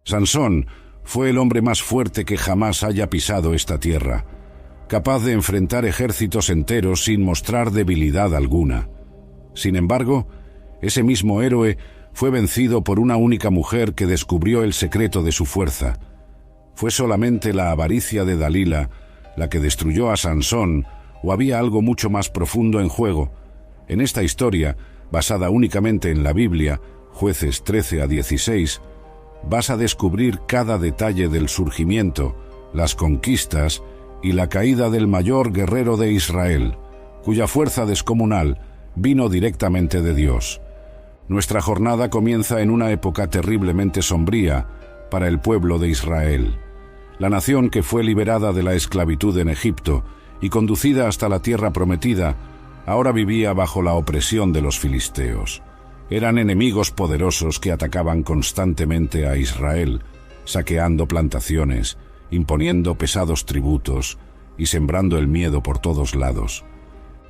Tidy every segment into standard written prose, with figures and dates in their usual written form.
Sansón fue el hombre más fuerte que jamás haya pisado esta tierra, capaz de enfrentar ejércitos enteros sin mostrar debilidad alguna. Sin embargo, ese mismo héroe fue vencido por una única mujer que descubrió el secreto de su fuerza. ¿Fue solamente la avaricia de Dalila la que destruyó a Sansón, o había algo mucho más profundo en juego? En esta historia, basada únicamente en la Biblia, Jueces 13-16, vas a descubrir cada detalle del surgimiento, las conquistas y la caída del mayor guerrero de Israel, cuya fuerza descomunal vino directamente de Dios. Nuestra jornada comienza en una época terriblemente sombría para el pueblo de Israel. La nación que fue liberada de la esclavitud en Egipto y conducida hasta la tierra prometida, ahora vivía bajo la opresión de los filisteos. Eran enemigos poderosos que atacaban constantemente a Israel, saqueando plantaciones, imponiendo pesados tributos y sembrando el miedo por todos lados.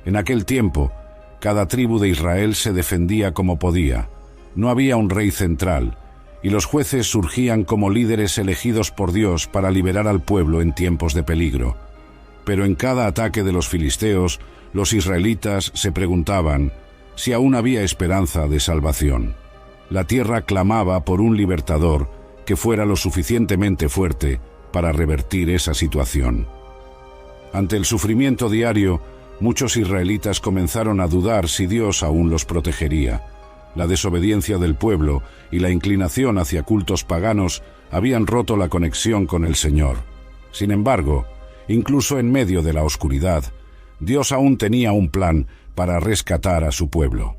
En aquel tiempo, cada tribu de Israel se defendía como podía. No había un rey central, y los jueces surgían como líderes elegidos por Dios para liberar al pueblo en tiempos de peligro. Pero en cada ataque de los filisteos, los israelitas se preguntaban si aún había esperanza de salvación. La tierra clamaba por un libertador que fuera lo suficientemente fuerte para revertir esa situación. Ante el sufrimiento diario, muchos israelitas comenzaron a dudar si Dios aún los protegería. La desobediencia del pueblo y la inclinación hacia cultos paganos habían roto la conexión con el Señor. Sin embargo, incluso en medio de la oscuridad, Dios aún tenía un plan para rescatar a su pueblo.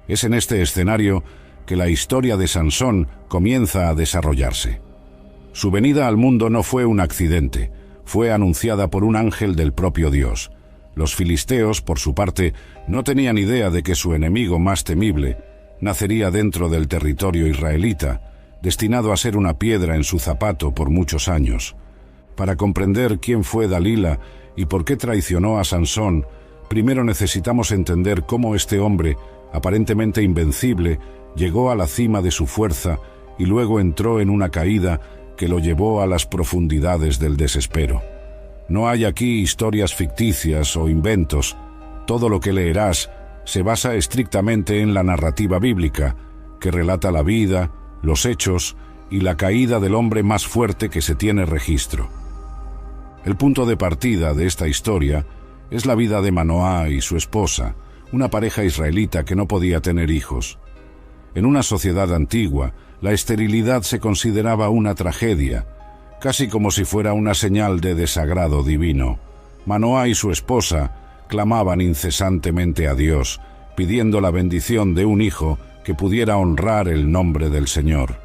Es en este escenario que la historia de Sansón comienza a desarrollarse. Su venida al mundo no fue un accidente, fue anunciada por un ángel del propio Dios. Los filisteos, por su parte, no tenían idea de que su enemigo más temible nacería dentro del territorio israelita, destinado a ser una piedra en su zapato por muchos años. Para comprender quién fue Dalila y por qué traicionó a Sansón, primero necesitamos entender cómo este hombre, aparentemente invencible, llegó a la cima de su fuerza y luego entró en una caída que lo llevó a las profundidades del desespero. No hay aquí historias ficticias o inventos. Todo lo que leerás se basa estrictamente en la narrativa bíblica, que relata la vida, los hechos y la caída del hombre más fuerte que se tiene registro. El punto de partida de esta historia es la vida de Manoá y su esposa, una pareja israelita que no podía tener hijos. En una sociedad antigua, la esterilidad se consideraba una tragedia, casi como si fuera una señal de desagrado divino. Manoá y su esposa clamaban incesantemente a Dios, pidiendo la bendición de un hijo que pudiera honrar el nombre del Señor.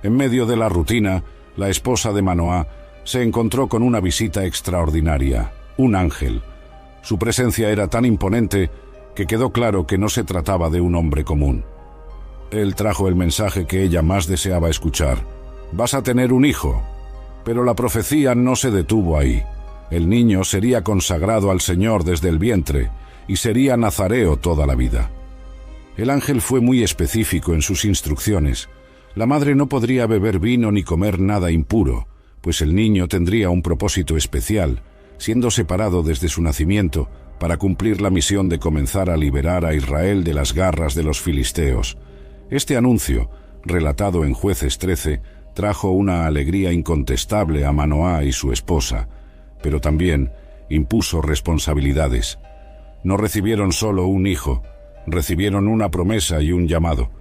En medio de la rutina, la esposa de Manoá se encontró con una visita extraordinaria, un ángel. Su presencia era tan imponente que quedó claro que no se trataba de un hombre común. Él trajo el mensaje que ella más deseaba escuchar: «Vas a tener un hijo». Pero la profecía no se detuvo ahí. El niño sería consagrado al Señor desde el vientre y sería nazareo toda la vida. El ángel fue muy específico en sus instrucciones. La madre no podría beber vino ni comer nada impuro, pues el niño tendría un propósito especial, siendo separado desde su nacimiento para cumplir la misión de comenzar a liberar a Israel de las garras de los filisteos. Este anuncio, relatado en Jueces 13, trajo una alegría incontestable a Manoá y su esposa, pero también impuso responsabilidades. No recibieron solo un hijo, recibieron una promesa y un llamado.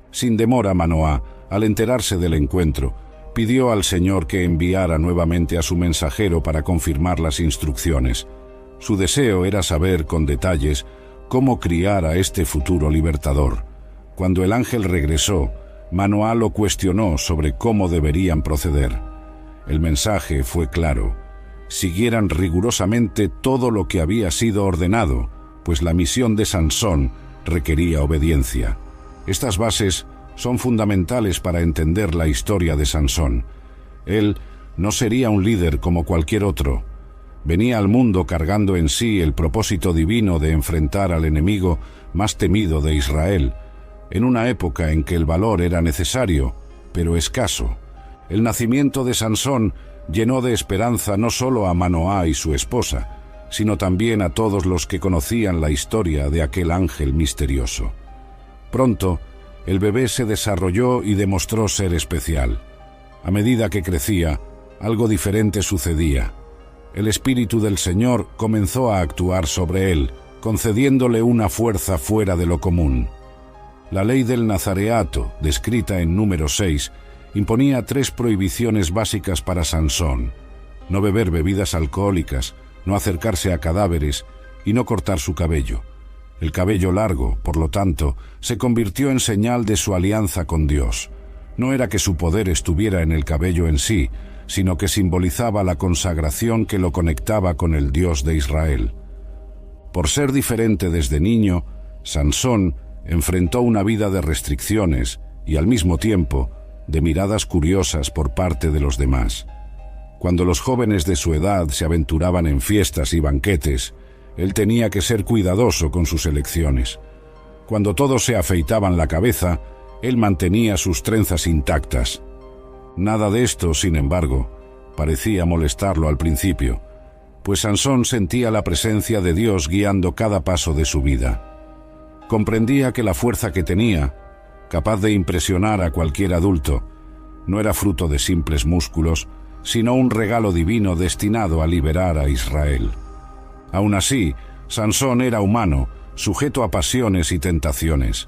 Sin demora, Manoá, al enterarse del encuentro, pidió al Señor que enviara nuevamente a su mensajero para confirmar las instrucciones. Su deseo era saber con detalles cómo criar a este futuro libertador. Cuando el ángel regresó, Manoá lo cuestionó sobre cómo deberían proceder. El mensaje fue claro: siguieran rigurosamente todo lo que había sido ordenado, pues la misión de Sansón requería obediencia. Estas bases son fundamentales para entender la historia de Sansón. Él no sería un líder como cualquier otro. Venía al mundo cargando en sí el propósito divino de enfrentar al enemigo más temido de Israel, en una época en que el valor era necesario, pero escaso. El nacimiento de Sansón llenó de esperanza no solo a Manoá y su esposa, sino también a todos los que conocían la historia de aquel ángel misterioso. Pronto, el bebé se desarrolló y demostró ser especial. A medida que crecía, algo diferente sucedía. El Espíritu del Señor comenzó a actuar sobre él, concediéndole una fuerza fuera de lo común. La ley del nazareato, descrita en Número 6, imponía 3 prohibiciones básicas para Sansón: no beber bebidas alcohólicas, no acercarse a cadáveres y no cortar su cabello. El cabello largo, por lo tanto, se convirtió en señal de su alianza con Dios. No era que su poder estuviera en el cabello en sí, sino que simbolizaba la consagración que lo conectaba con el Dios de Israel. Por ser diferente desde niño, Sansón enfrentó una vida de restricciones y, al mismo tiempo, de miradas curiosas por parte de los demás. Cuando los jóvenes de su edad se aventuraban en fiestas y banquetes, él tenía que ser cuidadoso con sus elecciones. Cuando todos se afeitaban la cabeza, él mantenía sus trenzas intactas. Nada de esto, sin embargo, parecía molestarlo al principio, pues Sansón sentía la presencia de Dios guiando cada paso de su vida. Comprendía que la fuerza que tenía, capaz de impresionar a cualquier adulto, no era fruto de simples músculos, sino un regalo divino destinado a liberar a Israel. Aún así, Sansón era humano, sujeto a pasiones y tentaciones.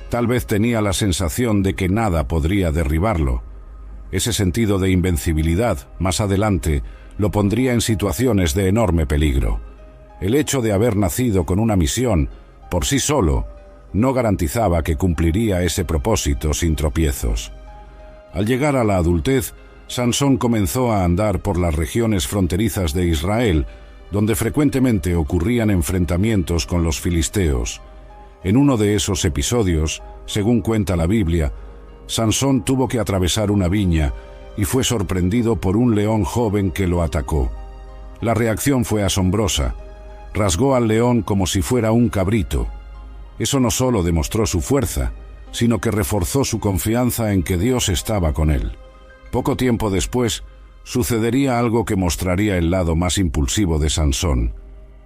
Tal vez tenía la sensación de que nada podría derribarlo. Ese sentido de invencibilidad, más adelante, lo pondría en situaciones de enorme peligro. El hecho de haber nacido con una misión, por sí solo, no garantizaba que cumpliría ese propósito sin tropiezos. Al llegar a la adultez, Sansón comenzó a andar por las regiones fronterizas de Israel, donde frecuentemente ocurrían enfrentamientos con los filisteos. En uno de esos episodios, según cuenta la Biblia, Sansón tuvo que atravesar una viña y fue sorprendido por un león joven que lo atacó. La reacción fue asombrosa. Rasgó al león como si fuera un cabrito. Eso no solo demostró su fuerza, sino que reforzó su confianza en que Dios estaba con él. Poco tiempo después, sucedería algo que mostraría el lado más impulsivo de Sansón.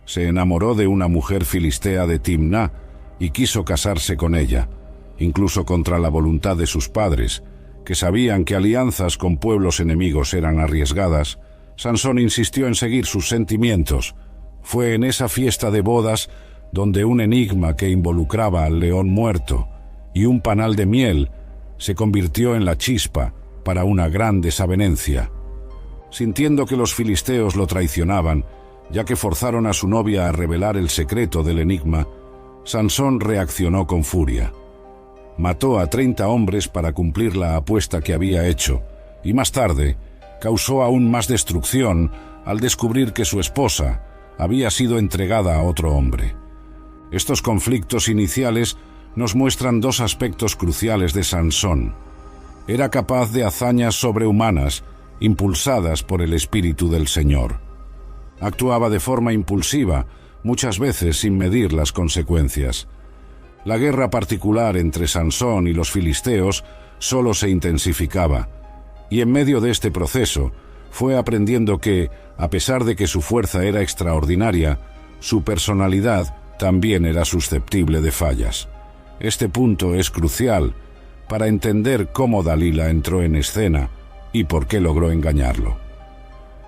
Se enamoró de una mujer filistea de Timná y quiso casarse con ella, incluso contra la voluntad de sus padres, que sabían que alianzas con pueblos enemigos eran arriesgadas. Sansón insistió en seguir sus sentimientos. Fue en esa fiesta de bodas donde un enigma que involucraba al león muerto y un panal de miel se convirtió en la chispa para una gran desavenencia. Sintiendo que los filisteos lo traicionaban, ya que forzaron a su novia a revelar el secreto del enigma, Sansón reaccionó con furia. Mató a 30 hombres para cumplir la apuesta que había hecho, y más tarde causó aún más destrucción al descubrir que su esposa había sido entregada a otro hombre. Estos conflictos iniciales nos muestran 2 aspectos cruciales de Sansón. Era capaz de hazañas sobrehumanas, impulsadas por el Espíritu del Señor. Actuaba de forma impulsiva, muchas veces sin medir las consecuencias. La guerra particular entre Sansón y los filisteos solo se intensificaba, y en medio de este proceso fue aprendiendo que, a pesar de que su fuerza era extraordinaria, su personalidad también era susceptible de fallas. Este punto es crucial para entender cómo Dalila entró en escena y por qué logró engañarlo.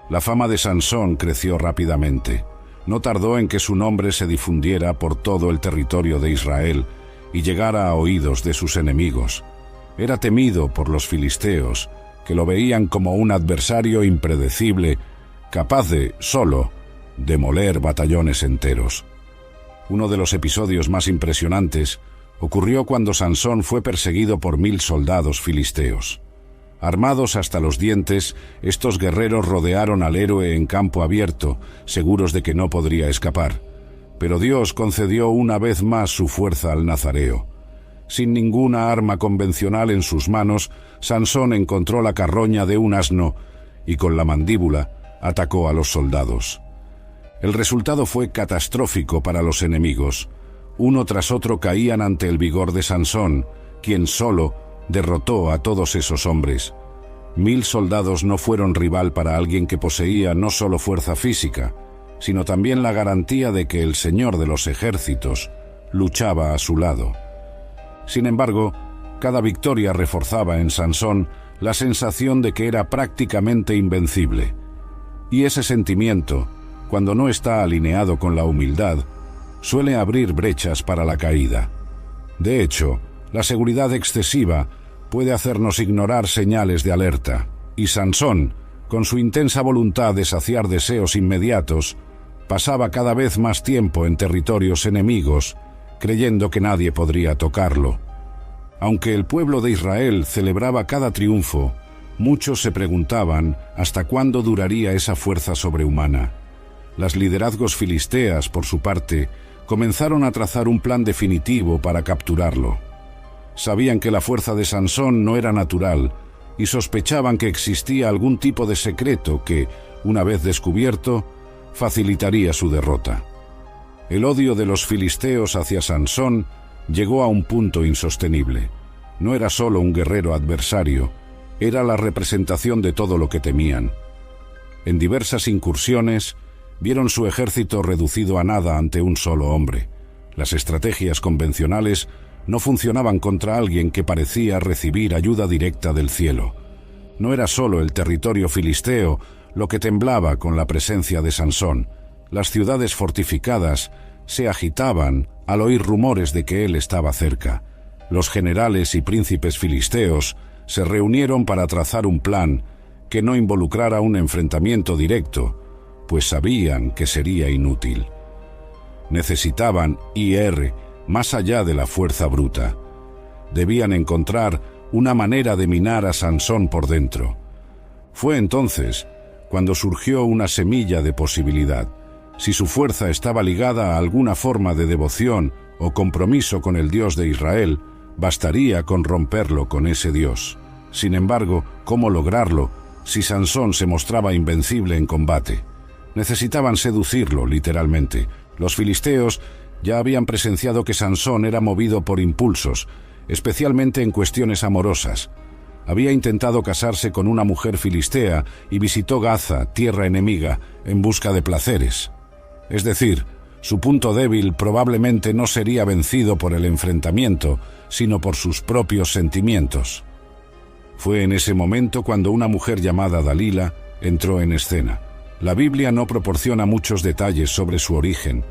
La fama de Sansón creció rápidamente. No tardó en que su nombre se difundiera por todo el territorio de Israel y llegara a oídos de sus enemigos. Era temido por los filisteos, que lo veían como un adversario impredecible, capaz de, solo, demoler batallones enteros. Uno de los episodios más impresionantes ocurrió cuando Sansón fue perseguido por 1000 soldados filisteos. Armados hasta los dientes, estos guerreros rodearon al héroe en campo abierto, seguros de que no podría escapar. Pero Dios concedió una vez más su fuerza al nazareo. Sin ninguna arma convencional en sus manos, Sansón encontró la carroña de un asno y con la mandíbula atacó a los soldados. El resultado fue catastrófico para los enemigos. Uno tras otro caían ante el vigor de Sansón, quien solo derrotó a todos esos hombres. 1000 soldados no fueron rival para alguien que poseía no solo fuerza física, sino también la garantía de que el Señor de los ejércitos luchaba a su lado. Sin embargo, cada victoria reforzaba en Sansón la sensación de que era prácticamente invencible. Y ese sentimiento, cuando no está alineado con la humildad, suele abrir brechas para la caída. De hecho, la seguridad excesiva puede hacernos ignorar señales de alerta, y Sansón, con su intensa voluntad de saciar deseos inmediatos, pasaba cada vez más tiempo en territorios enemigos, creyendo que nadie podría tocarlo. Aunque el pueblo de Israel celebraba cada triunfo, muchos se preguntaban hasta cuándo duraría esa fuerza sobrehumana. Las liderazgos filisteas, por su parte, comenzaron a trazar un plan definitivo para capturarlo. Sabían que la fuerza de Sansón no era natural y sospechaban que existía algún tipo de secreto que, una vez descubierto, facilitaría su derrota. El odio de los filisteos hacia Sansón llegó a un punto insostenible. No era solo un guerrero adversario, era la representación de todo lo que temían. En diversas incursiones, vieron su ejército reducido a nada ante un solo hombre. Las estrategias convencionales no funcionaban contra alguien que parecía recibir ayuda directa del cielo. No era solo el territorio filisteo lo que temblaba con la presencia de Sansón. Las ciudades fortificadas se agitaban al oír rumores de que él estaba cerca. Los generales y príncipes filisteos se reunieron para trazar un plan que no involucrara un enfrentamiento directo, pues sabían que sería inútil. Necesitaban ir más allá de la fuerza bruta. Debían encontrar una manera de minar a Sansón por dentro. Fue entonces cuando surgió una semilla de posibilidad. Si su fuerza estaba ligada a alguna forma de devoción o compromiso con el Dios de Israel, bastaría con romperlo con ese Dios. Sin embargo, ¿cómo lograrlo si Sansón se mostraba invencible en combate? Necesitaban seducirlo, literalmente. Los filisteos ya habían presenciado que Sansón era movido por impulsos, especialmente en cuestiones amorosas. Había intentado casarse con una mujer filistea y visitó Gaza, tierra enemiga, en busca de placeres. Es decir, su punto débil probablemente no sería vencido por el enfrentamiento, sino por sus propios sentimientos. Fue en ese momento cuando una mujer llamada Dalila entró en escena. La Biblia no proporciona muchos detalles sobre su origen,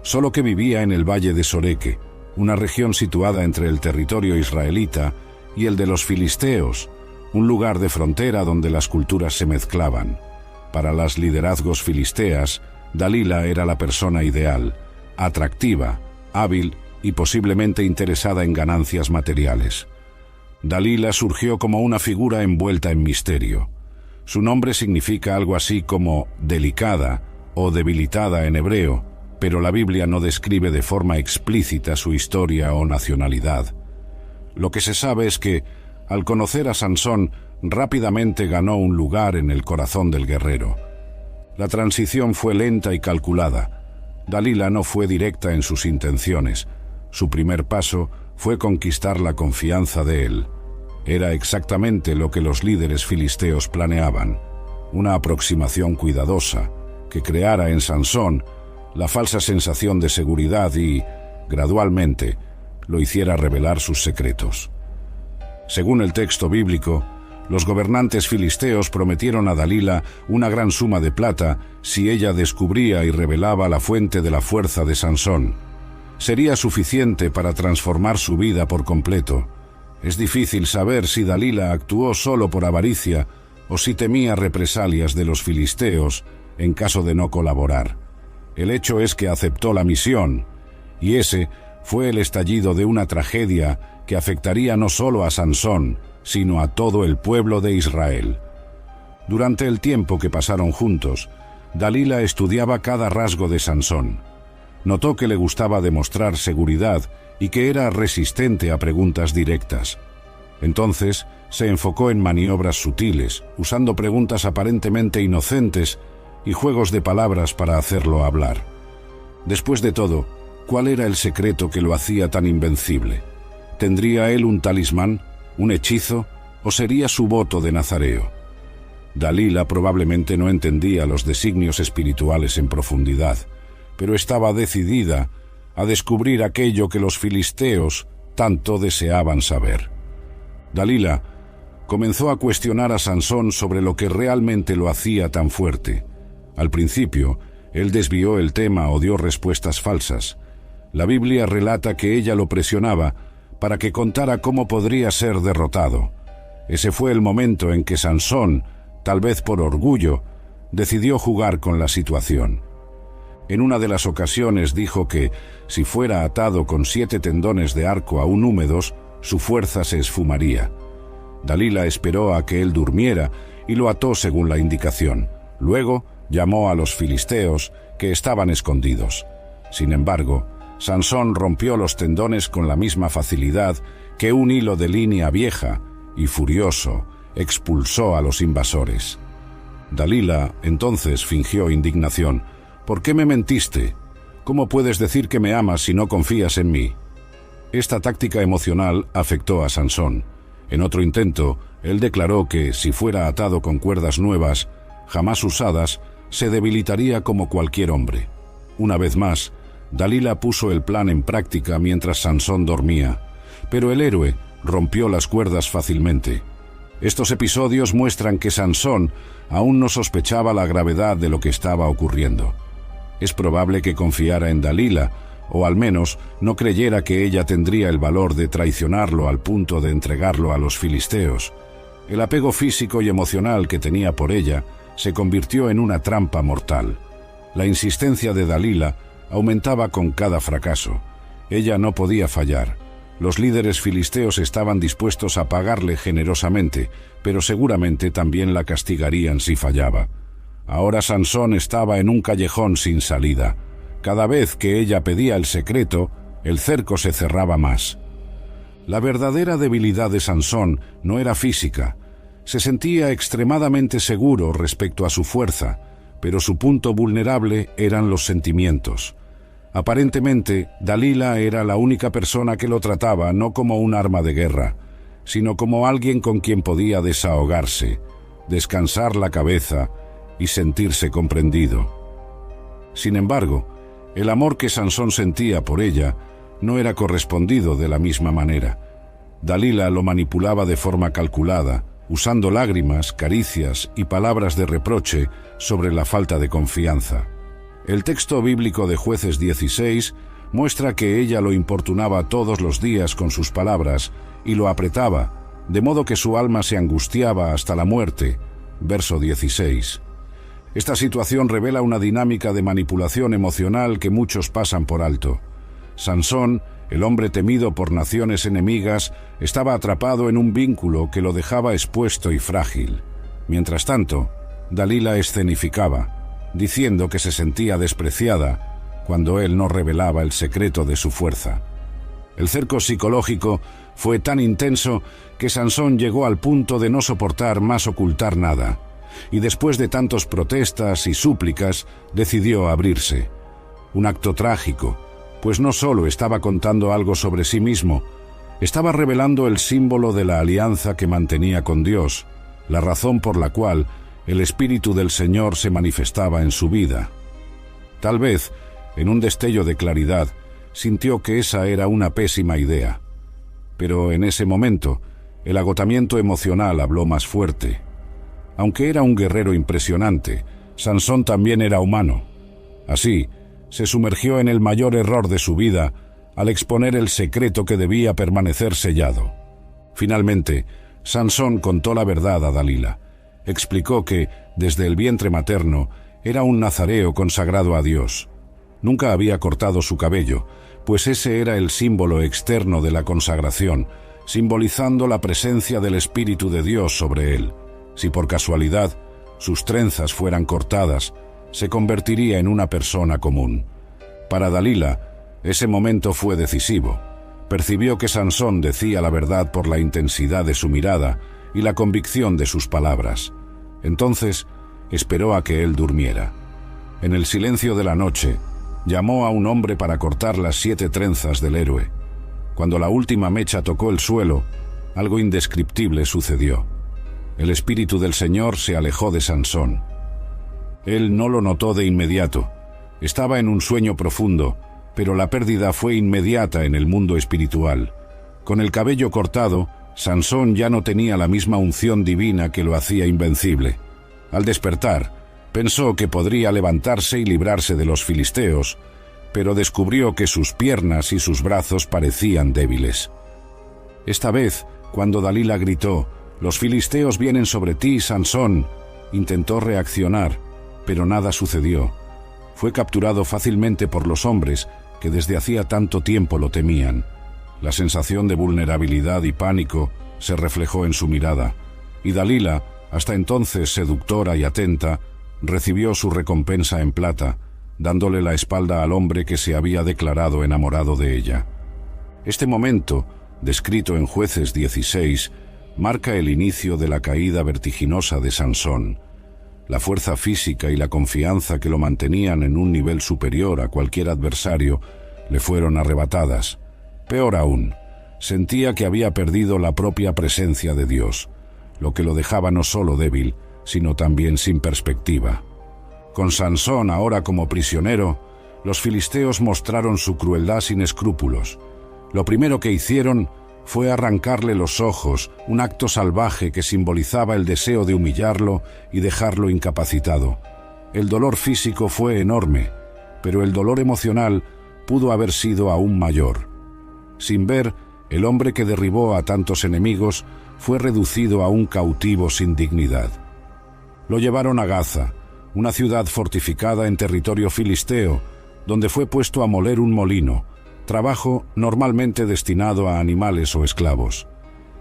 solo que vivía en el valle de Soreque, una región situada entre el territorio israelita y el de los filisteos, un lugar de frontera donde las culturas se mezclaban. Para las liderazgos filisteas, Dalila era la persona ideal, atractiva, hábil y posiblemente interesada en ganancias materiales. Dalila surgió como una figura envuelta en misterio. Su nombre significa algo así como delicada o debilitada en hebreo, pero la Biblia no describe de forma explícita su historia o nacionalidad. Lo que se sabe es que, al conocer a Sansón, rápidamente ganó un lugar en el corazón del guerrero. La transición fue lenta y calculada. Dalila no fue directa en sus intenciones. Su primer paso fue conquistar la confianza de él. Era exactamente lo que los líderes filisteos planeaban, una aproximación cuidadosa que creara en Sansón la falsa sensación de seguridad y, gradualmente, lo hiciera revelar sus secretos. Según el texto bíblico, los gobernantes filisteos prometieron a Dalila una gran suma de plata si ella descubría y revelaba la fuente de la fuerza de Sansón. Sería suficiente para transformar su vida por completo. Es difícil saber si Dalila actuó solo por avaricia o si temía represalias de los filisteos en caso de no colaborar. El hecho es que aceptó la misión, y ese fue el estallido de una tragedia que afectaría no solo a Sansón, sino a todo el pueblo de Israel. Durante el tiempo que pasaron juntos, Dalila estudiaba cada rasgo de Sansón. Notó que le gustaba demostrar seguridad y que era resistente a preguntas directas. Entonces, se enfocó en maniobras sutiles, usando preguntas aparentemente inocentes y juegos de palabras para hacerlo hablar. Después de todo, ¿cuál era el secreto que lo hacía tan invencible? ¿Tendría él un talismán? un hechizo o sería su voto de nazareo? Dalila probablemente no entendía los designios espirituales en profundidad, pero estaba decidida a descubrir aquello que los filisteos tanto deseaban saber. Dalila comenzó a cuestionar a Sansón sobre lo que realmente lo hacía tan fuerte. Al principio, él desvió el tema o dio respuestas falsas. La Biblia relata que ella lo presionaba para que contara cómo podría ser derrotado. Ese fue el momento en que Sansón, tal vez por orgullo, decidió jugar con la situación. En una de las ocasiones dijo que, si fuera atado con 7 tendones de arco aún húmedos, su fuerza se esfumaría. Dalila esperó a que él durmiera y lo ató según la indicación. Luego llamó a los filisteos, que estaban escondidos. Sin embargo, Sansón rompió los tendones con la misma facilidad que un hilo de línea vieja y, furioso, expulsó a los invasores. Dalila entonces fingió indignación. «¿Por qué me mentiste? ¿Cómo puedes decir que me amas si no confías en mí?» Esta táctica emocional afectó a Sansón. En otro intento, él declaró que, si fuera atado con cuerdas nuevas, jamás usadas, se debilitaría como cualquier hombre. Una vez más, Dalila puso el plan en práctica mientras Sansón dormía, pero el héroe rompió las cuerdas fácilmente. Estos episodios muestran que Sansón aún no sospechaba la gravedad de lo que estaba ocurriendo. Es probable que confiara en Dalila, o al menos no creyera que ella tendría el valor de traicionarlo al punto de entregarlo a los filisteos. El apego físico y emocional que tenía por ella se convirtió en una trampa mortal. La insistencia de Dalila aumentaba con cada fracaso. Ella no podía fallar. Los líderes filisteos estaban dispuestos a pagarle generosamente, pero seguramente también la castigarían si fallaba. Ahora Sansón estaba en un callejón sin salida. Cada vez que ella pedía el secreto, el cerco se cerraba más. La verdadera debilidad de Sansón no era física. Se sentía extremadamente seguro respecto a su fuerza, pero su punto vulnerable eran los sentimientos. Aparentemente, Dalila era la única persona que lo trataba no como un arma de guerra, sino como alguien con quien podía desahogarse, descansar la cabeza y sentirse comprendido. Sin embargo, el amor que Sansón sentía por ella no era correspondido de la misma manera. Dalila lo manipulaba de forma calculada, usando lágrimas, caricias y palabras de reproche sobre la falta de confianza. El texto bíblico de Jueces 16 muestra que ella lo importunaba todos los días con sus palabras y lo apretaba, de modo que su alma se angustiaba hasta la muerte. Verso 16. Esta situación revela una dinámica de manipulación emocional que muchos pasan por alto. Sansón, el hombre temido por naciones enemigas, estaba atrapado en un vínculo que lo dejaba expuesto y frágil. Mientras tanto, Dalila escenificaba, diciendo que se sentía despreciada cuando él no revelaba el secreto de su fuerza. El cerco psicológico fue tan intenso que Sansón llegó al punto de no soportar más ocultar nada, y después de tantas protestas y súplicas, decidió abrirse. Un acto trágico, pues no solo estaba contando algo sobre sí mismo, estaba revelando el símbolo de la alianza que mantenía con Dios, la razón por la cual el Espíritu del Señor se manifestaba en su vida. Tal vez, en un destello de claridad, sintió que esa era una pésima idea. Pero en ese momento, el agotamiento emocional habló más fuerte. Aunque era un guerrero impresionante, Sansón también era humano. Así, se sumergió en el mayor error de su vida al exponer el secreto que debía permanecer sellado. Finalmente, Sansón contó la verdad a Dalila. Explicó que, desde el vientre materno, era un nazareo consagrado a Dios. Nunca había cortado su cabello, pues ese era el símbolo externo de la consagración, simbolizando la presencia del Espíritu de Dios sobre él. Si por casualidad sus trenzas fueran cortadas, se convertiría en una persona común. Para Dalila, ese momento fue decisivo. Percibió que Sansón decía la verdad por la intensidad de su mirada y la convicción de sus palabras. Entonces, esperó a que él durmiera. En el silencio de la noche, llamó a un hombre para cortar las 7 trenzas del héroe. Cuando la última mecha tocó el suelo, algo indescriptible sucedió. El espíritu del Señor se alejó de Sansón. Él no lo notó de inmediato. Estaba en un sueño profundo, pero la pérdida fue inmediata en el mundo espiritual. Con el cabello cortado, Sansón ya no tenía la misma unción divina que lo hacía invencible. Al despertar, pensó que podría levantarse y librarse de los filisteos, pero descubrió que sus piernas y sus brazos parecían débiles. Esta vez, cuando Dalila gritó, «Los filisteos vienen sobre ti, Sansón», intentó reaccionar, pero nada sucedió. Fue capturado fácilmente por los hombres que desde hacía tanto tiempo lo temían. La sensación de vulnerabilidad y pánico se reflejó en su mirada, y Dalila, hasta entonces seductora y atenta, recibió su recompensa en plata, dándole la espalda al hombre que se había declarado enamorado de ella. Este momento, descrito en Jueces 16, marca el inicio de la caída vertiginosa de Sansón. La fuerza física y la confianza que lo mantenían en un nivel superior a cualquier adversario le fueron arrebatadas. Peor aún, sentía que había perdido la propia presencia de Dios, lo que lo dejaba no solo débil, sino también sin perspectiva. Con Sansón ahora como prisionero, los filisteos mostraron su crueldad sin escrúpulos. Lo primero que hicieron fue arrancarle los ojos, un acto salvaje que simbolizaba el deseo de humillarlo y dejarlo incapacitado. El dolor físico fue enorme, pero el dolor emocional pudo haber sido aún mayor. Sin ver, el hombre que derribó a tantos enemigos fue reducido a un cautivo sin dignidad. Lo llevaron a Gaza, una ciudad fortificada en territorio filisteo, donde fue puesto a moler un molino, trabajo normalmente destinado a animales o esclavos.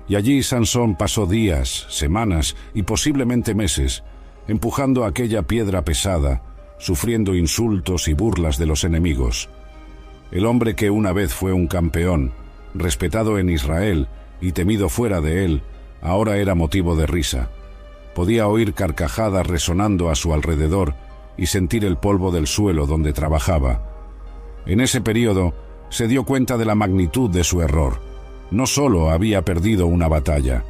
Y allí Sansón pasó días, semanas y posiblemente meses, empujando aquella piedra pesada, sufriendo insultos y burlas de los enemigos. El hombre que una vez fue un campeón, respetado en Israel y temido fuera de él, ahora era motivo de risa. Podía oír carcajadas resonando a su alrededor y sentir el polvo del suelo donde trabajaba. En ese periodo se dio cuenta de la magnitud de su error. No solo había perdido una batalla,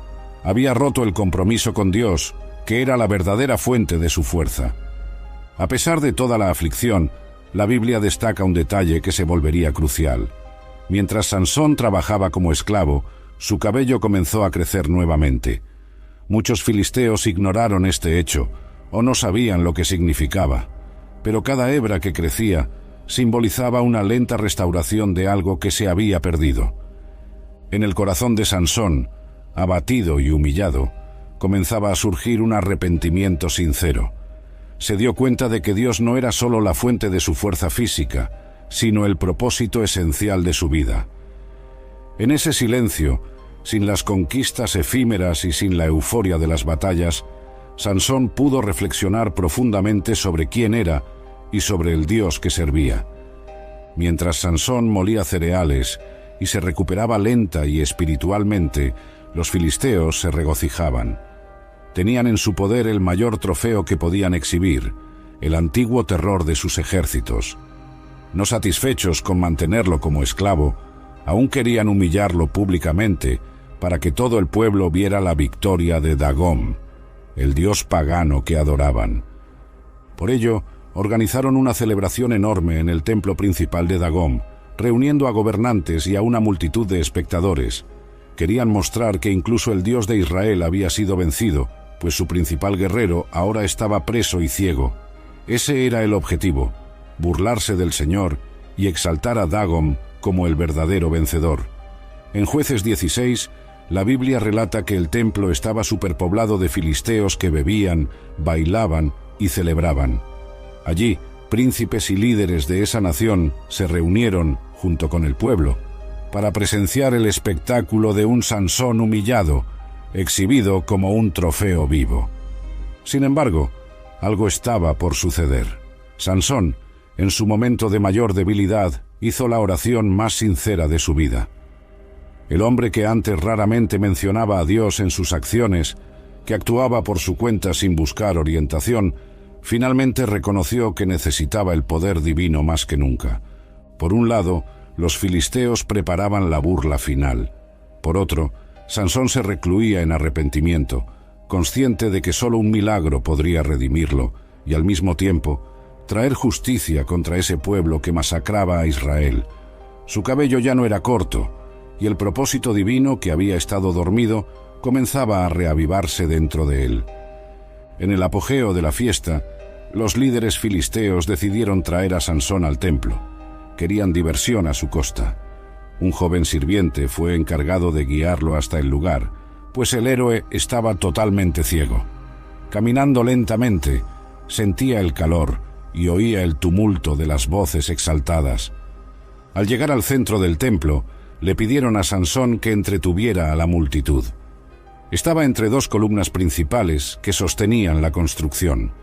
había roto el compromiso con Dios, que era la verdadera fuente de su fuerza. A pesar de toda la aflicción, la Biblia destaca un detalle que se volvería crucial. Mientras Sansón trabajaba como esclavo, su cabello comenzó a crecer nuevamente. Muchos filisteos ignoraron este hecho, o no sabían lo que significaba, pero cada hebra que crecía simbolizaba una lenta restauración de algo que se había perdido. En el corazón de Sansón, abatido y humillado, comenzaba a surgir un arrepentimiento sincero. Se dio cuenta de que Dios no era solo la fuente de su fuerza física, sino el propósito esencial de su vida. En ese silencio, sin las conquistas efímeras y sin la euforia de las batallas, Sansón pudo reflexionar profundamente sobre quién era y sobre el Dios que servía. Mientras Sansón molía cereales y se recuperaba lenta y espiritualmente, los filisteos se regocijaban. Tenían en su poder el mayor trofeo que podían exhibir, el antiguo terror de sus ejércitos. No satisfechos con mantenerlo como esclavo, aún querían humillarlo públicamente para que todo el pueblo viera la victoria de Dagón, el dios pagano que adoraban. Por ello, organizaron una celebración enorme en el templo principal de Dagón, reuniendo a gobernantes y a una multitud de espectadores. Querían mostrar que incluso el Dios de Israel había sido vencido, pues su principal guerrero ahora estaba preso y ciego. Ese era el objetivo, burlarse del Señor y exaltar a Dagón como el verdadero vencedor. En Jueces 16, la Biblia relata que el templo estaba superpoblado de filisteos que bebían, bailaban y celebraban. Allí, príncipes y líderes de esa nación se reunieron, junto con el pueblo, para presenciar el espectáculo de un Sansón humillado, exhibido como un trofeo vivo. Sin embargo, algo estaba por suceder. Sansón, en su momento de mayor debilidad, hizo la oración más sincera de su vida. El hombre que antes raramente mencionaba a Dios en sus acciones, que actuaba por su cuenta sin buscar orientación, finalmente reconoció que necesitaba el poder divino más que nunca. Por un lado, los filisteos preparaban la burla final. Por otro, Sansón se recluía en arrepentimiento, consciente de que solo un milagro podría redimirlo y al mismo tiempo traer justicia contra ese pueblo que masacraba a Israel. Su cabello ya no era corto, y el propósito divino que había estado dormido comenzaba a reavivarse dentro de él. En el apogeo de la fiesta, los líderes filisteos decidieron traer a Sansón al templo. Querían diversión a su costa. Un joven sirviente fue encargado de guiarlo hasta el lugar, pues el héroe estaba totalmente ciego. Caminando lentamente, sentía el calor y oía el tumulto de las voces exaltadas. Al llegar al centro del templo, le pidieron a Sansón que entretuviera a la multitud. Estaba entre dos columnas principales que sostenían la construcción.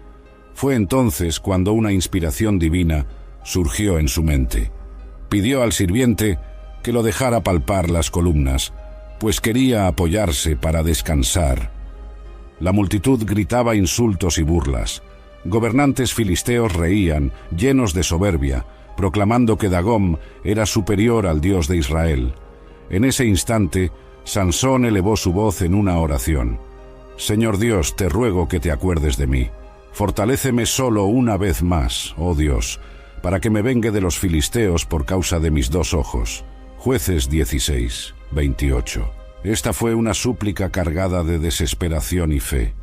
Fue entonces cuando una inspiración divina surgió en su mente. Pidió al sirviente que lo dejara palpar las columnas, pues quería apoyarse para descansar. La multitud gritaba insultos y burlas. Gobernantes filisteos reían, llenos de soberbia, proclamando que Dagón era superior al Dios de Israel. En ese instante, Sansón elevó su voz en una oración. «Señor Dios, te ruego que te acuerdes de mí. Fortaléceme solo una vez más, oh Dios, para que me vengue de los filisteos por causa de mis dos ojos». Jueces 16, 28. Esta fue una súplica cargada de desesperación y fe.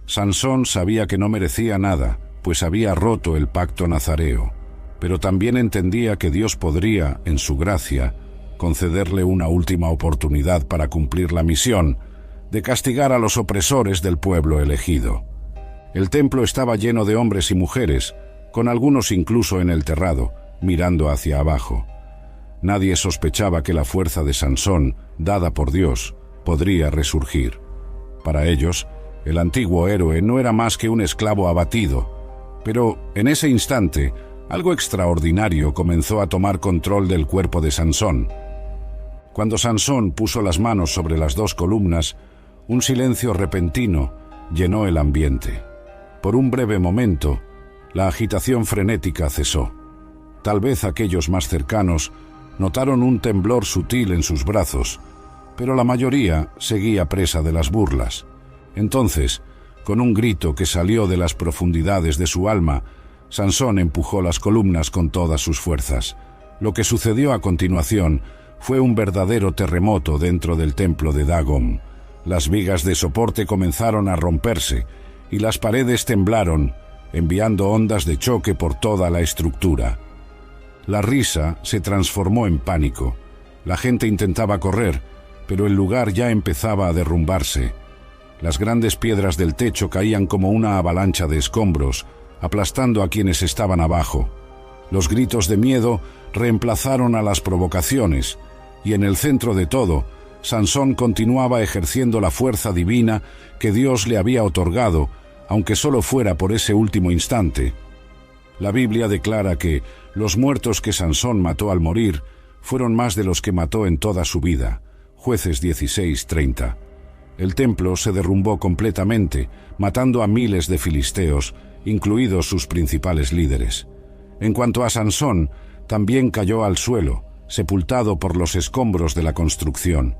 Sansón sabía que no merecía nada, pues había roto el pacto nazareo, pero también entendía que Dios podría, en su gracia, concederle una última oportunidad para cumplir la misión de castigar a los opresores del pueblo elegido. El templo estaba lleno de hombres y mujeres, con algunos incluso en el terrado, mirando hacia abajo. Nadie sospechaba que la fuerza de Sansón, dada por Dios, podría resurgir. Para ellos, el antiguo héroe no era más que un esclavo abatido, pero en ese instante, algo extraordinario comenzó a tomar control del cuerpo de Sansón. Cuando Sansón puso las manos sobre las dos columnas, un silencio repentino llenó el ambiente. Por un breve momento, la agitación frenética cesó. Tal vez aquellos más cercanos notaron un temblor sutil en sus brazos, pero la mayoría seguía presa de las burlas. Entonces, con un grito que salió de las profundidades de su alma, Sansón empujó las columnas con todas sus fuerzas. Lo que sucedió a continuación fue un verdadero terremoto dentro del templo de Dagón. Las vigas de soporte comenzaron a romperse y las paredes temblaron, enviando ondas de choque por toda la estructura. La risa se transformó en pánico. La gente intentaba correr, pero el lugar ya empezaba a derrumbarse. Las grandes piedras del techo caían como una avalancha de escombros, aplastando a quienes estaban abajo. Los gritos de miedo reemplazaron a las provocaciones, y en el centro de todo, Sansón continuaba ejerciendo la fuerza divina que Dios le había otorgado, aunque solo fuera por ese último instante. La Biblia declara que los muertos que Sansón mató al morir fueron más de los que mató en toda su vida. Jueces 16:30. El templo se derrumbó completamente, matando a miles de filisteos, incluidos sus principales líderes. En cuanto a Sansón, también cayó al suelo, sepultado por los escombros de la construcción.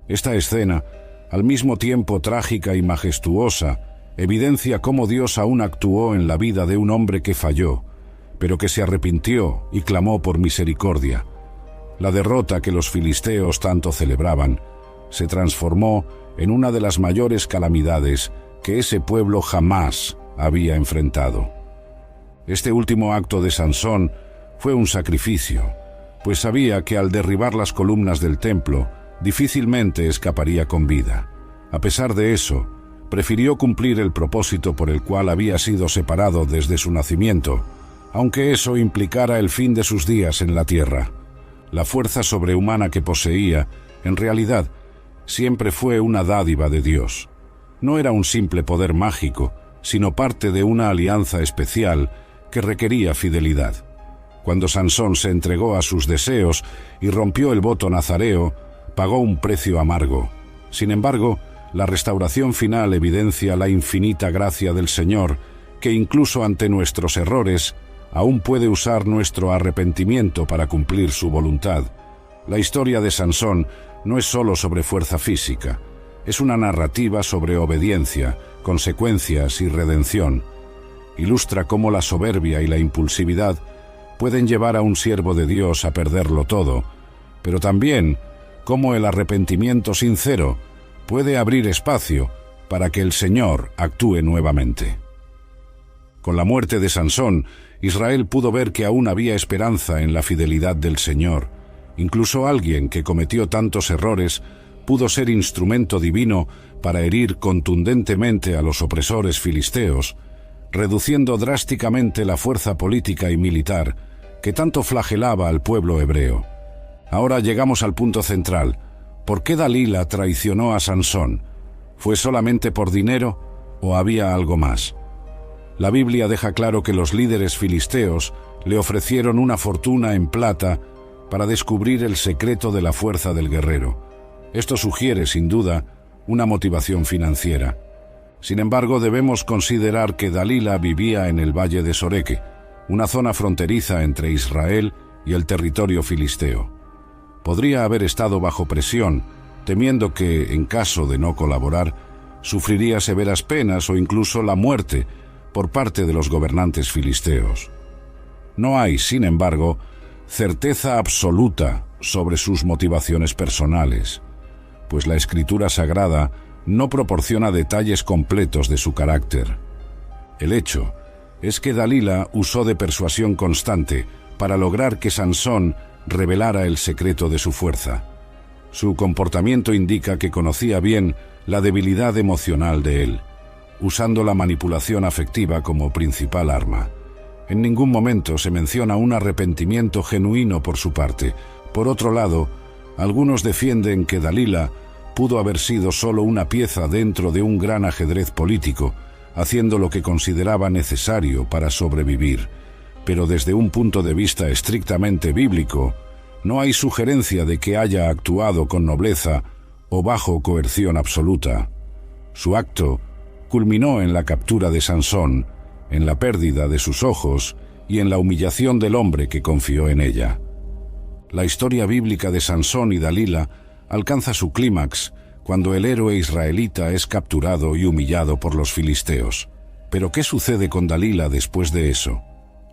Esta escena, al mismo tiempo trágica y majestuosa, evidencia cómo Dios aún actuó en la vida de un hombre que falló, pero que se arrepintió y clamó por misericordia. La derrota que los filisteos tanto celebraban se transformó en una de las mayores calamidades que ese pueblo jamás había enfrentado. Este último acto de Sansón fue un sacrificio, pues sabía que al derribar las columnas del templo, difícilmente escaparía con vida. A pesar de eso, prefirió cumplir el propósito por el cual había sido separado desde su nacimiento, aunque eso implicara el fin de sus días en la tierra. La fuerza sobrehumana que poseía, en realidad, siempre fue una dádiva de Dios. No era un simple poder mágico, sino parte de una alianza especial que requería fidelidad. Cuando Sansón se entregó a sus deseos y rompió el voto nazareo, pagó un precio amargo. Sin embargo, la restauración final evidencia la infinita gracia del Señor, que incluso ante nuestros errores, aún puede usar nuestro arrepentimiento para cumplir su voluntad. La historia de Sansón no es solo sobre fuerza física, es una narrativa sobre obediencia, consecuencias y redención. Ilustra cómo la soberbia y la impulsividad pueden llevar a un siervo de Dios a perderlo todo, pero también cómo el arrepentimiento sincero puede abrir espacio para que el Señor actúe nuevamente. Con la muerte de Sansón, Israel pudo ver que aún había esperanza en la fidelidad del Señor. Incluso alguien que cometió tantos errores pudo ser instrumento divino para herir contundentemente a los opresores filisteos, reduciendo drásticamente la fuerza política y militar que tanto flagelaba al pueblo hebreo. Ahora llegamos al punto central. ¿Por qué Dalila traicionó a Sansón? ¿Fue solamente por dinero o había algo más? La Biblia deja claro que los líderes filisteos le ofrecieron una fortuna en plata para descubrir el secreto de la fuerza del guerrero. Esto sugiere, sin duda, una motivación financiera. Sin embargo, debemos considerar que Dalila vivía en el valle de Soreque, una zona fronteriza entre Israel y el territorio filisteo. Podría haber estado bajo presión, temiendo que, en caso de no colaborar, sufriría severas penas o incluso la muerte por parte de los gobernantes filisteos. No hay, sin embargo, certeza absoluta sobre sus motivaciones personales, pues la Escritura Sagrada no proporciona detalles completos de su carácter. El hecho es que Dalila usó de persuasión constante para lograr que Sansón revelara el secreto de su fuerza. Su comportamiento indica que conocía bien la debilidad emocional de él, usando la manipulación afectiva como principal arma. En ningún momento se menciona un arrepentimiento genuino por su parte. Por otro lado, algunos defienden que Dalila pudo haber sido solo una pieza dentro de un gran ajedrez político, haciendo lo que consideraba necesario para sobrevivir. Pero desde un punto de vista estrictamente bíblico, no hay sugerencia de que haya actuado con nobleza o bajo coerción absoluta. Su acto culminó en la captura de Sansón, en la pérdida de sus ojos y en la humillación del hombre que confió en ella. La historia bíblica de Sansón y Dalila alcanza su clímax cuando el héroe israelita es capturado y humillado por los filisteos. Pero ¿qué sucede con Dalila después de eso?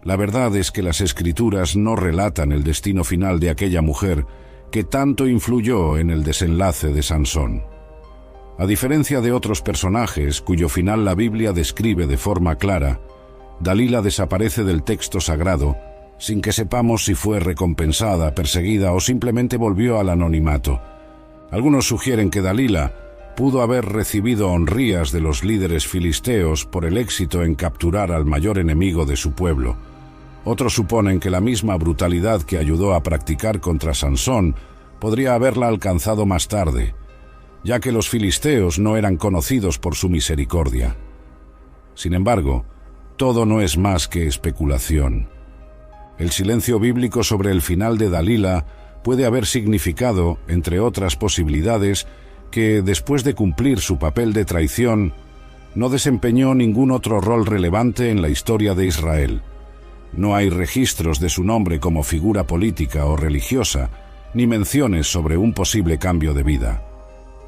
La verdad es que las Escrituras no relatan el destino final de aquella mujer que tanto influyó en el desenlace de Sansón. A diferencia de otros personajes cuyo final la Biblia describe de forma clara, Dalila desaparece del texto sagrado sin que sepamos si fue recompensada, perseguida o simplemente volvió al anonimato. Algunos sugieren que Dalila pudo haber recibido honrías de los líderes filisteos por el éxito en capturar al mayor enemigo de su pueblo. Otros suponen que la misma brutalidad que ayudó a practicar contra Sansón podría haberla alcanzado más tarde, ya que los filisteos no eran conocidos por su misericordia. Sin embargo, todo no es más que especulación. El silencio bíblico sobre el final de Dalila puede haber significado, entre otras posibilidades, que después de cumplir su papel de traición, no desempeñó ningún otro rol relevante en la historia de Israel. No hay registros de su nombre como figura política o religiosa, ni menciones sobre un posible cambio de vida.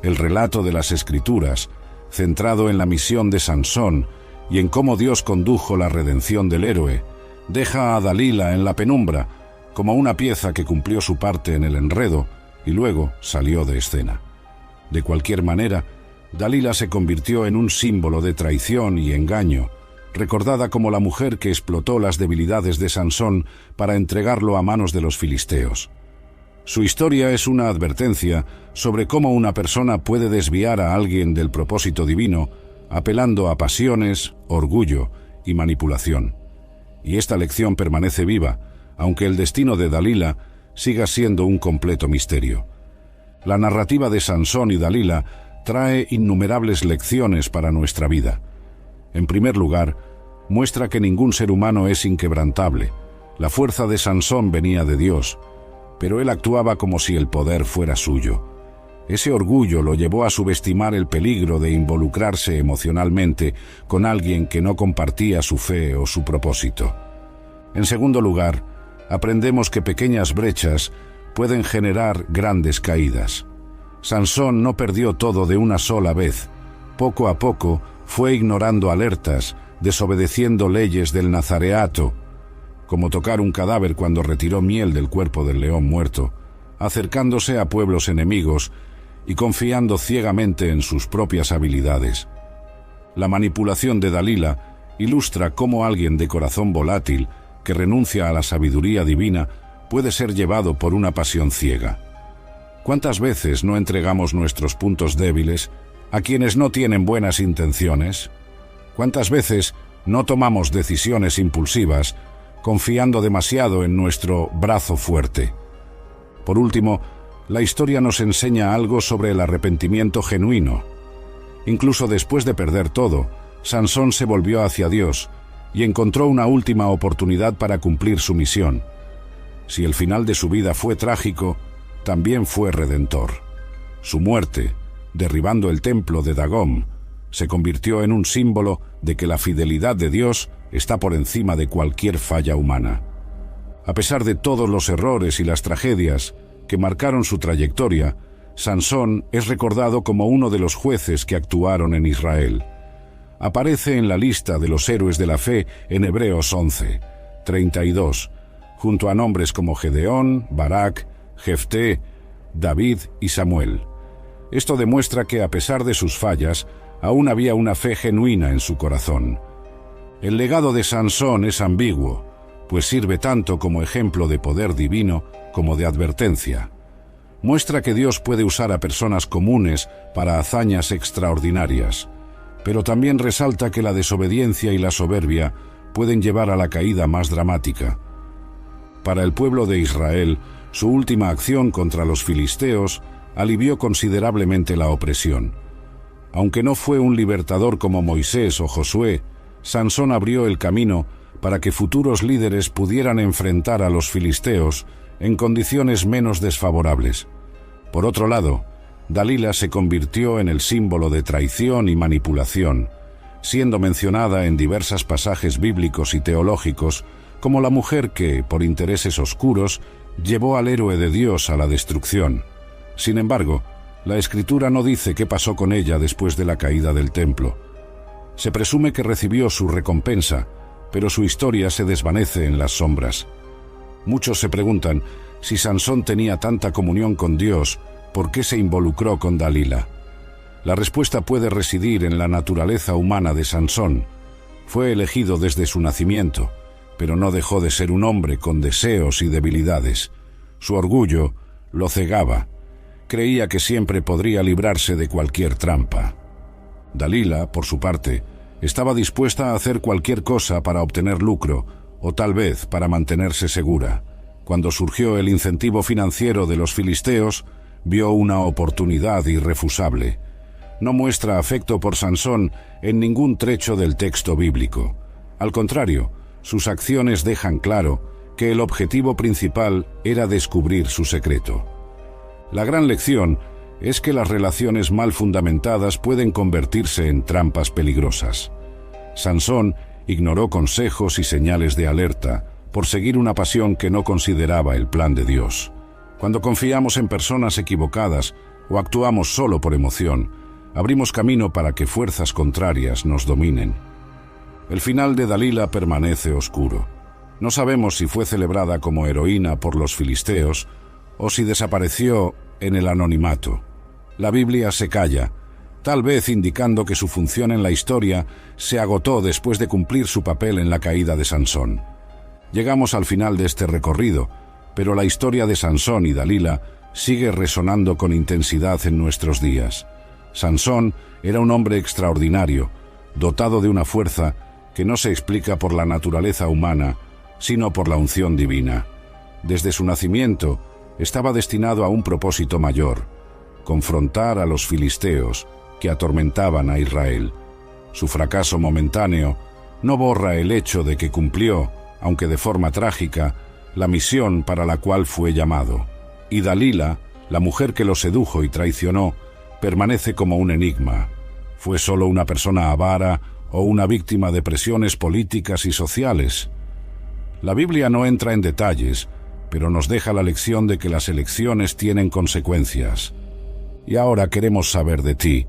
El relato de las Escrituras, centrado en la misión de Sansón y en cómo Dios condujo la redención del héroe, deja a Dalila en la penumbra, como una pieza que cumplió su parte en el enredo y luego salió de escena. De cualquier manera, Dalila se convirtió en un símbolo de traición y engaño, recordada como la mujer que explotó las debilidades de Sansón para entregarlo a manos de los filisteos. Su historia es una advertencia sobre cómo una persona puede desviar a alguien del propósito divino, apelando a pasiones, orgullo y manipulación. Y esta lección permanece viva, aunque el destino de Dalila siga siendo un completo misterio. La narrativa de Sansón y Dalila trae innumerables lecciones para nuestra vida. En primer lugar, muestra que ningún ser humano es inquebrantable. La fuerza de Sansón venía de Dios, pero él actuaba como si el poder fuera suyo. Ese orgullo lo llevó a subestimar el peligro de involucrarse emocionalmente con alguien que no compartía su fe o su propósito. En segundo lugar, aprendemos que pequeñas brechas pueden generar grandes caídas. Sansón no perdió todo de una sola vez. Poco a poco fue ignorando alertas, desobedeciendo leyes del nazareato, como tocar un cadáver cuando retiró miel del cuerpo del león muerto, acercándose a pueblos enemigos y confiando ciegamente en sus propias habilidades. La manipulación de Dalila ilustra cómo alguien de corazón volátil, que renuncia a la sabiduría divina, puede ser llevado por una pasión ciega. ¿Cuántas veces no entregamos nuestros puntos débiles a quienes no tienen buenas intenciones? ¿Cuántas veces no tomamos decisiones impulsivas, confiando demasiado en nuestro brazo fuerte? Por último, la historia nos enseña algo sobre el arrepentimiento genuino. Incluso después de perder todo, Sansón se volvió hacia Dios y encontró una última oportunidad para cumplir su misión. Si el final de su vida fue trágico, también fue redentor. Su muerte, derribando el templo de Dagón, se convirtió en un símbolo de que la fidelidad de Dios está por encima de cualquier falla humana. A pesar de todos los errores y las tragedias que marcaron su trayectoria, Sansón es recordado como uno de los jueces que actuaron en Israel. Aparece en la lista de los héroes de la fe en Hebreos 11:32, junto a nombres como Gedeón, Barak, Jefté, David y Samuel. Esto demuestra que a pesar de sus fallas, aún había una fe genuina en su corazón. El legado de Sansón es ambiguo, pues sirve tanto como ejemplo de poder divino como de advertencia. Muestra que Dios puede usar a personas comunes para hazañas extraordinarias, pero también resalta que la desobediencia y la soberbia pueden llevar a la caída más dramática. Para el pueblo de Israel, su última acción contra los filisteos alivió considerablemente la opresión. Aunque no fue un libertador como Moisés o Josué, Sansón abrió el camino para que futuros líderes pudieran enfrentar a los filisteos en condiciones menos desfavorables. Por otro lado, Dalila se convirtió en el símbolo de traición y manipulación, siendo mencionada en diversos pasajes bíblicos y teológicos como la mujer que, por intereses oscuros, llevó al héroe de Dios a la destrucción. Sin embargo, la Escritura no dice qué pasó con ella después de la caída del templo. Se presume que recibió su recompensa, pero su historia se desvanece en las sombras. Muchos se preguntan si Sansón tenía tanta comunión con Dios, ¿por qué se involucró con Dalila? La respuesta puede residir en la naturaleza humana de Sansón. Fue elegido desde su nacimiento, pero no dejó de ser un hombre con deseos y debilidades. Su orgullo lo cegaba. Creía que siempre podría librarse de cualquier trampa. Dalila, por su parte, estaba dispuesta a hacer cualquier cosa para obtener lucro, o tal vez para mantenerse segura. Cuando surgió el incentivo financiero de los filisteos, vio una oportunidad irrefusable. No muestra afecto por Sansón en ningún trecho del texto bíblico. Al contrario, sus acciones dejan claro que el objetivo principal era descubrir su secreto. La gran lección es que las relaciones mal fundamentadas pueden convertirse en trampas peligrosas. Sansón ignoró consejos y señales de alerta por seguir una pasión que no consideraba el plan de Dios. Cuando confiamos en personas equivocadas o actuamos solo por emoción, abrimos camino para que fuerzas contrarias nos dominen. El final de Dalila permanece oscuro. No sabemos si fue celebrada como heroína por los filisteos o si desapareció en el anonimato. La Biblia se calla, tal vez indicando que su función en la historia se agotó después de cumplir su papel en la caída de Sansón. Llegamos al final de este recorrido, pero la historia de Sansón y Dalila sigue resonando con intensidad en nuestros días. Sansón era un hombre extraordinario, dotado de una fuerza que no se explica por la naturaleza humana, sino por la unción divina. Desde su nacimiento, estaba destinado a un propósito mayor: confrontar a los filisteos que atormentaban a Israel. Su fracaso momentáneo no borra el hecho de que cumplió, aunque de forma trágica, la misión para la cual fue llamado. Y Dalila, la mujer que lo sedujo y traicionó, permanece como un enigma. ¿Fue solo una persona avara o una víctima de presiones políticas y sociales? La Biblia no entra en detalles, pero nos deja la lección de que las elecciones tienen consecuencias. Y ahora queremos saber de ti.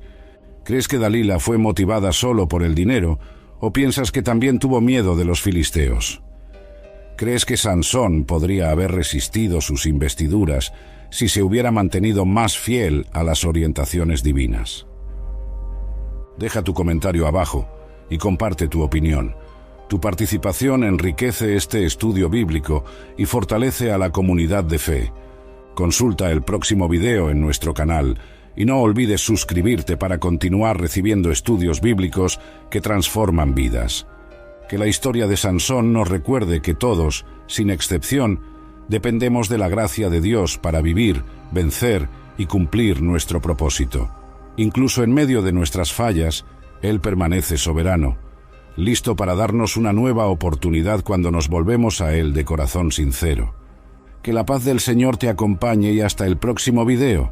¿Crees que Dalila fue motivada solo por el dinero o piensas que también tuvo miedo de los filisteos? ¿Crees que Sansón podría haber resistido sus investiduras si se hubiera mantenido más fiel a las orientaciones divinas? Deja tu comentario abajo y comparte tu opinión. Tu participación enriquece este estudio bíblico y fortalece a la comunidad de fe. Consulta el próximo video en nuestro canal y no olvides suscribirte para continuar recibiendo estudios bíblicos que transforman vidas. Que la historia de Sansón nos recuerde que todos, sin excepción, dependemos de la gracia de Dios para vivir, vencer y cumplir nuestro propósito. Incluso en medio de nuestras fallas, Él permanece soberano, listo para darnos una nueva oportunidad cuando nos volvemos a Él de corazón sincero. Que la paz del Señor te acompañe y hasta el próximo video.